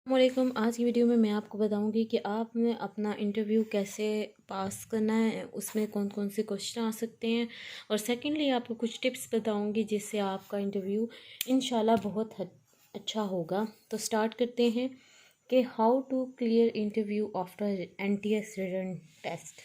वालेकुम। आज की वीडियो में मैं आपको बताऊंगी कि आपने अपना इंटरव्यू कैसे पास करना है, उसमें कौन कौन से क्वेश्चन आ सकते हैं। और सेकंडली आपको कुछ टिप्स बताऊंगी जिससे आपका इंटरव्यू इंशाल्लाह बहुत अच्छा होगा। तो स्टार्ट करते हैं कि how to clear interview after NTS written test.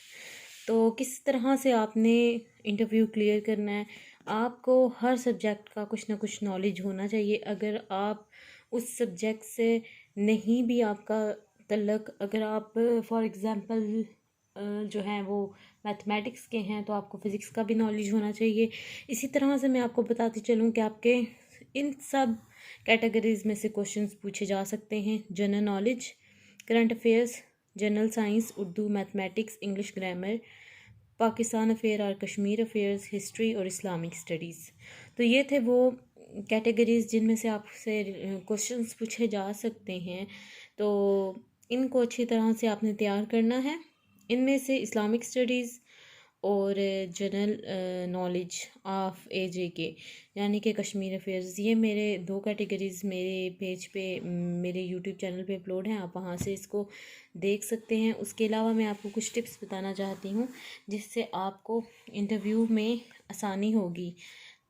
तो किस तरह से आपने इंटरव्यू क्लियर करना है। आपको हर सब्जेक्ट का कुछ ना कुछ नॉलेज होना चाहिए। अगर आप उस सब्जेक्ट से नहीं भी आपका तल्लक, अगर आप फॉर एग्ज़ाम्पल जो हैं वो मैथमेटिक्स के हैं तो आपको फ़िज़िक्स का भी नॉलेज होना चाहिए। इसी तरह से मैं आपको बताती चलूँ कि आपके इन सब कैटेगरीज़ में से क्वेश्चंस पूछे जा सकते हैं। General knowledge, current affairs, general science, Urdu, mathematics, English grammar, Pakistan affair और कश्मीर अफेयर्स, हिस्ट्री और इस्लामिक स्टडीज़। तो ये थे वो कैटेगरीज़ जिनमें से आपसे क्वेश्चंस पूछे जा सकते हैं। तो इनको अच्छी तरह से आपने तैयार करना है। इनमें से इस्लामिक स्टडीज़ और जनरल नॉलेज ऑफ AJK यानी कि कश्मीर अफेयर्स, ये मेरे दो कैटेगरीज़ मेरे पेज पे, मेरे यूट्यूब चैनल पे अपलोड हैं। आप वहाँ से इसको देख सकते हैं। उसके अलावा मैं आपको कुछ टिप्स बताना चाहती हूँ जिससे आपको इंटरव्यू में आसानी होगी।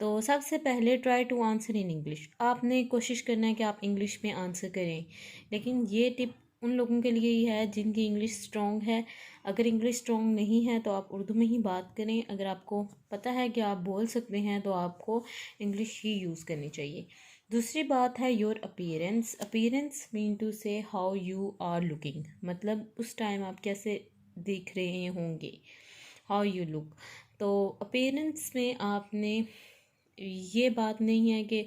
तो सबसे पहले try to answer in English. आपने कोशिश करना है कि आप इंग्लिश में आंसर करें, लेकिन ये टिप उन लोगों के लिए ही है जिनकी इंग्लिश स्ट्रॉन्ग है। अगर इंग्लिश स्ट्रॉन्ग नहीं है तो आप उर्दू में ही बात करें। अगर आपको पता है कि आप बोल सकते हैं तो आपको इंग्लिश ही यूज़ करनी चाहिए। दूसरी बात है your appearance. Appearance mean to say how you are looking, मतलब उस टाइम आप कैसे दिख रहे होंगे, हाउ यू लुक। तो अपीयरेंस में आपने, ये बात नहीं है कि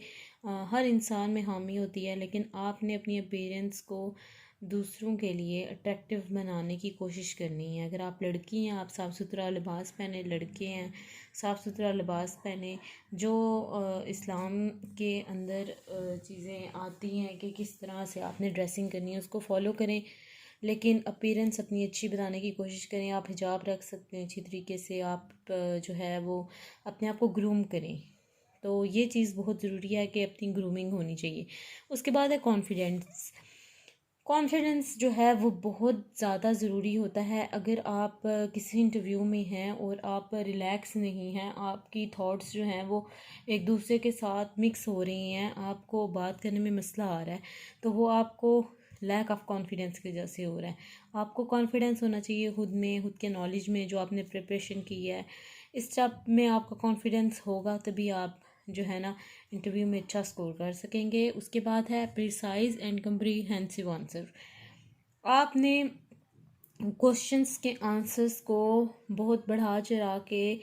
हर इंसान में हामी होती है, लेकिन आपने अपनी अपीयरेंस को दूसरों के लिए अट्रैक्टिव बनाने की कोशिश करनी है। अगर आप लड़की हैं, आप साफ़ सुथरा लिबास पहने, लड़के हैं साफ़ सुथरा लिबास पहने। जो इस्लाम के अंदर चीज़ें आती हैं कि किस तरह से आपने ड्रेसिंग करनी है उसको फॉलो करें, लेकिन अपीयरेंस अपनी अच्छी बनाने की कोशिश करें। आप हिजाब रख सकते हैं अच्छी तरीके से, आप जो है वो अपने आप को ग्रूम करें। तो ये चीज़ बहुत ज़रूरी है कि अपनी ग्रूमिंग होनी चाहिए। उसके बाद है कॉन्फिडेंस। कॉन्फिडेंस जो है वो बहुत ज़्यादा ज़रूरी होता है। अगर आप किसी इंटरव्यू में हैं और आप रिलैक्स नहीं हैं, आपकी थॉट्स जो हैं वो एक दूसरे के साथ मिक्स हो रही हैं, आपको बात करने में मसला आ रहा है, तो वो आपको लैक ऑफ कॉन्फिडेंस की वजह से हो रहा है। आपको कॉन्फिडेंस होना चाहिए खुद में, खुद के नॉलेज में, जो आपने प्रिपरेशन की है। इस सब में आपका कॉन्फिडेंस होगा तभी आप जो है ना इंटरव्यू में अच्छा स्कोर कर सकेंगे। उसके बाद है प्रिसाइज एंड कम्प्रीहेंसिव आंसर। आपने क्वेश्चंस के आंसर्स को बहुत बढ़ा चढ़ा के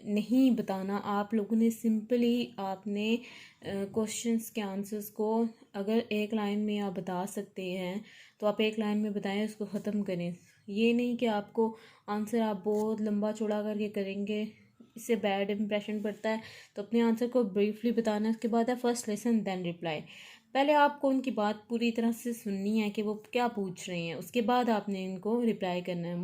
नहीं बताना। आप लोगों ने सिंपली आपने क्वेश्चंस के आंसर्स को, अगर एक लाइन में आप बता सकते हैं तो आप एक लाइन में बताएं, उसको ख़त्म करें। ये नहीं कि आपको आंसर आप बहुत लंबा चौड़ा करके करेंगे, इससे बैड इंप्रेशन पड़ता है। तो अपने आंसर को ब्रीफली बताना। उसके बाद है फर्स्ट लेसन देन रिप्लाई। पहले आपको उनकी बात पूरी तरह से सुननी है कि वो क्या पूछ रहे हैं, उसके बाद आपने इनको रिप्लाई करना है।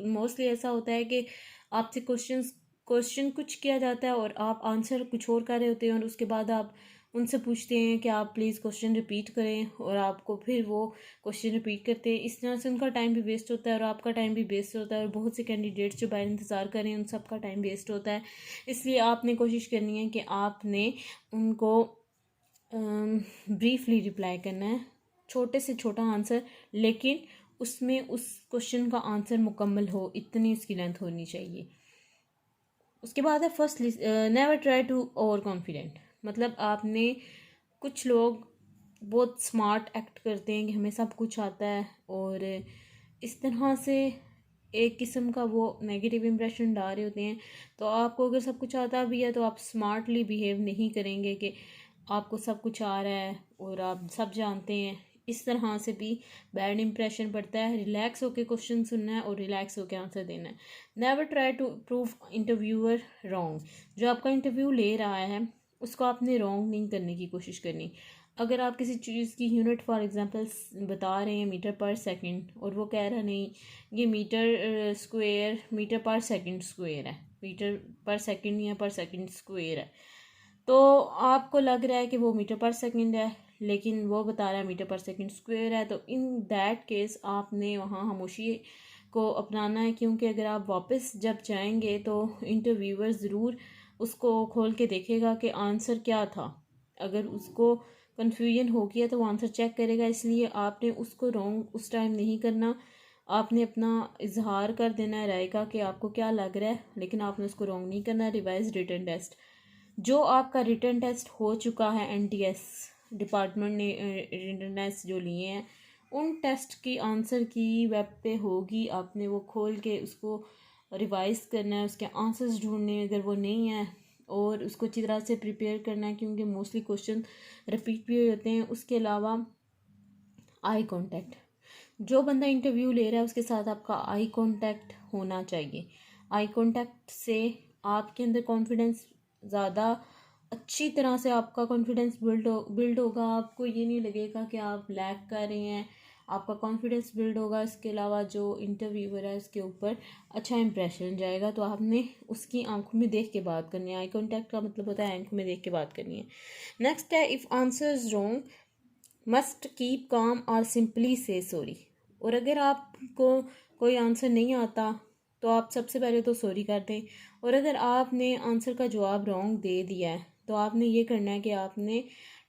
मोस्टली ऐसा होता है कि आपसे क्वेश्चन कुछ किया जाता है और आप आंसर कुछ और कर रहे होते हैं, और उसके बाद आप उनसे पूछते हैं कि आप प्लीज़ क्वेश्चन रिपीट करें, और आपको फिर वो क्वेश्चन रिपीट करते हैं। इस तरह से उनका टाइम भी वेस्ट होता है और आपका टाइम भी वेस्ट होता है, और बहुत से कैंडिडेट्स जो बाहर इंतज़ार कर रहे हैं उन सबका टाइम वेस्ट होता है। इसलिए आपने कोशिश करनी है कि आपने उनको ब्रीफली रिप्लाई करना है, छोटे से छोटा आंसर, लेकिन उसमें उस क्वेश्चन का आंसर मुकम्मल हो, इतनी उसकी लेंथ होनी चाहिए। उसके बाद है first never try to over confident. मतलब आपने, कुछ लोग बहुत स्मार्ट एक्ट करते हैं कि हमें सब कुछ आता है, और इस तरह से एक किस्म का वो नेगेटिव इंप्रेशन डाल रहे होते हैं। तो आपको अगर सब कुछ आता भी है तो आप स्मार्टली बिहेव नहीं करेंगे कि आपको सब कुछ आ रहा है और आप सब जानते हैं। इस तरह से भी बैड इंप्रेशन पड़ता है। रिलैक्स होकर क्वेश्चन सुनना है और रिलैक्स होकर आंसर देना है। Never try to prove interviewer wrong. जो आपका इंटरव्यू ले रहा है उसको आपने रॉन्ग नहीं करने की कोशिश करनी। अगर आप किसी चीज़ की यूनिट फॉर एग्जांपल बता रहे हैं मीटर पर सेकंड, और वो कह रहा नहीं ये मीटर स्क्वायर, मीटर पर सेकंड स्क्वायर है, मीटर पर सेकंड या पर सेकंड स्क्वायर है, तो आपको लग रहा है कि वो मीटर पर सेकंड है, लेकिन वो बता रहा है मीटर पर सेकंड स्क्वायर है, तो इन दैट केस आपने वहाँ खामोशी को अपनाना है, क्योंकि अगर आप वापस जब जाएंगे तो इंटरव्यूअर ज़रूर उसको खोल के देखेगा कि आंसर क्या था। अगर उसको कन्फ्यूजन हो गया तो वो आंसर चेक करेगा, इसलिए आपने उसको रॉन्ग उस टाइम नहीं करना। आपने अपना इजहार कर देना है राय का कि आपको क्या लग रहा है, लेकिन आपने उसको रॉन्ग नहीं करना। रिवाइज रिटन टेस्ट, जो आपका रिटन टेस्ट हो चुका है NTS डिपार्टमेंट ने रिटन टेस्ट जो लिए हैं, उन टेस्ट की आंसर की वेब पे होगी, आपने वो खोल के उसको रिवाइज करना है, उसके आंसर्स ढूंढने हैं अगर वो नहीं है, और उसको अच्छी तरह से प्रिपेयर करना है, क्योंकि मोस्टली क्वेश्चन रिपीट भी होते हैं। उसके अलावा आई कांटेक्ट, जो बंदा इंटरव्यू ले रहा है उसके साथ आपका आई कांटेक्ट होना चाहिए। आई कांटेक्ट से आपके अंदर कॉन्फिडेंस ज़्यादा अच्छी तरह से आपका कॉन्फिडेंस बिल्ड होगा। आपको ये नहीं लगेगा कि आप लैग कर रहे हैं, आपका कॉन्फिडेंस बिल्ड होगा। इसके अलावा जो इंटरव्यूअर है उसके ऊपर अच्छा इंप्रेशन जाएगा। तो आपने उसकी आंखों में देख के बात करनी है। आई कांटेक्ट का मतलब होता है आंखों में देख के बात करनी है। नेक्स्ट है, if answer is wrong must keep calm और सिंपली से सॉरी। और अगर आपको कोई आंसर नहीं आता तो आप सबसे पहले तो सॉरी कर दें। और अगर आपने आंसर का जवाब रॉन्ग दे दिया है तो आपने ये करना है कि आपने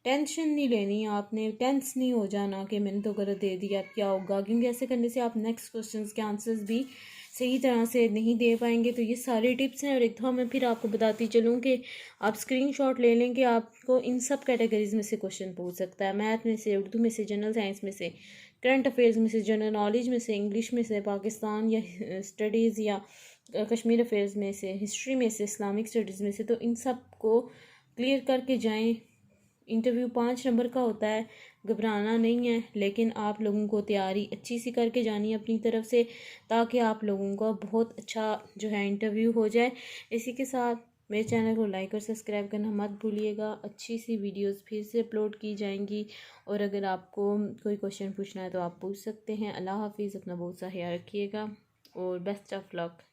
टेंशन नहीं लेनी, आपने टेंस नहीं हो जाना कि मैंने तो गलत दे दिया, अब क्या होगा, क्योंकि ऐसे करने से आप नेक्स्ट क्वेश्चंस के आंसर्स भी सही तरह से नहीं दे पाएंगे। तो ये सारे टिप्स हैं, और एक दफ़ा मैं फिर आपको बताती चलूँ कि आप स्क्रीनशॉट ले लें कि आपको इन सब कैटेगरीज में से क्वेश्चन पूछ सकता है। मैथ में से, उर्दू में से, जनरल साइंस में से, करंट अफेयर्स में से, जनरल नॉलेज में से, इंग्लिश में से, पाकिस्तान या स्टडीज़ या कश्मीर अफेयर्स में से, हिस्ट्री में से, इस्लामिक स्टडीज़ में से। तो इन सब को क्लियर करके जाएं। इंटरव्यू 5 नंबर का होता है, घबराना नहीं है, लेकिन आप लोगों को तैयारी अच्छी सी करके जानी है अपनी तरफ से, ताकि आप लोगों का बहुत अच्छा जो है इंटरव्यू हो जाए। इसी के साथ मेरे चैनल को लाइक और सब्सक्राइब करना मत भूलिएगा। अच्छी सी वीडियोस फिर से अपलोड की जाएंगी, और अगर आपको कोई क्वेश्चन पूछना है तो आप पूछ सकते हैं। अल्लाह हाफिज़, अपना बहुत सा ख्याल रखिएगा और बेस्ट ऑफ लक।